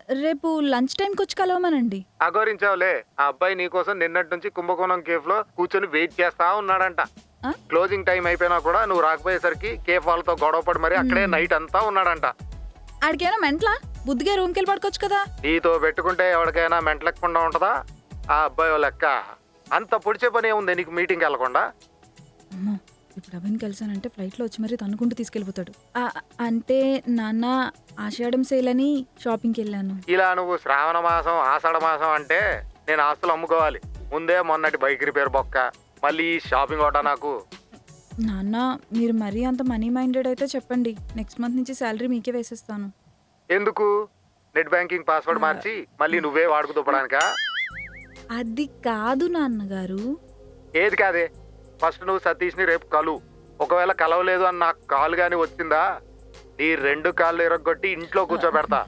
రేపు లంచ్ టైంకి వచ్చి కలవమనండి. అగోరించావులే, ఆ అబ్బాయి నీకోసం నిన్నటి నుంచి కుంభకోణం కేఫ్ లో కూర్చొని వెయిట్ చేస్తా ఉన్నాడంట. ఆ? క్లోజింగ్ టైం అయిపోయినా కూడా నువ్వు రాకపోయేసరికి కేఫ్ వాళ్ళతో గొడవపడి మరి అక్కడే నైట్ అంతా ఉన్నాడంట. ఆడికేనా మెంట్లా? బుద్ధిగా రూమ్కి వెళ్ళి పడుకోవచ్చు కదా. నీతో పెట్టుకుంటే ఎవరికైనా మెంటలెక్కకుండా ఉంటదా? ఆ అబ్బాయి ఓ లెక్క. అంత పొడిచే పని ఏముంది నీకు మీటింగ్కి వెళ్ళకుండా? అమ్మో, ఇప్పుడు అభిని కలిసానంటే ఫ్లైట్లో వచ్చి మరీ తన్నుకుంటూ తీసుకెళ్ళిపోతాడు. అంటే నాన్న ఆషాఢం సేల్ అని షాపింగ్కి వెళ్ళాను. ఇలా నువ్వు శ్రావణ మాసం ఆషాఢ మాసం అంటే నేను ఆస్తులు అమ్ముకోవాలి. ముందే మొన్నటి బైక్ రిపేర్ బొక్క, మళ్ళీ ఈ షాపింగ్ ఒకట నాకు. నాన్న మీరు మరీ అంత మనీ మైండెడ్ అయితే చెప్పండి, నెక్స్ట్ మంత్ నుంచి శాలరీ మీకే వేసేస్తాను. ఎందుకు? నెట్ బ్యాంకింగ్ పాస్వర్డ్ మార్చి మళ్ళీ నువ్వే వాడుకు దుప్పడానికా? అది కాదు నాన్నగారు. ఏది కాదే? ఫస్ట్ నువ్వు సతీష్ని రేపు కలు. ఒకవేళ కలవలేదు అని నాకు కాల్ గాని వచ్చిందా, నీ 2 కాళ్ళు ఇరగొట్టి ఇంట్లో కూర్చోబెడతా.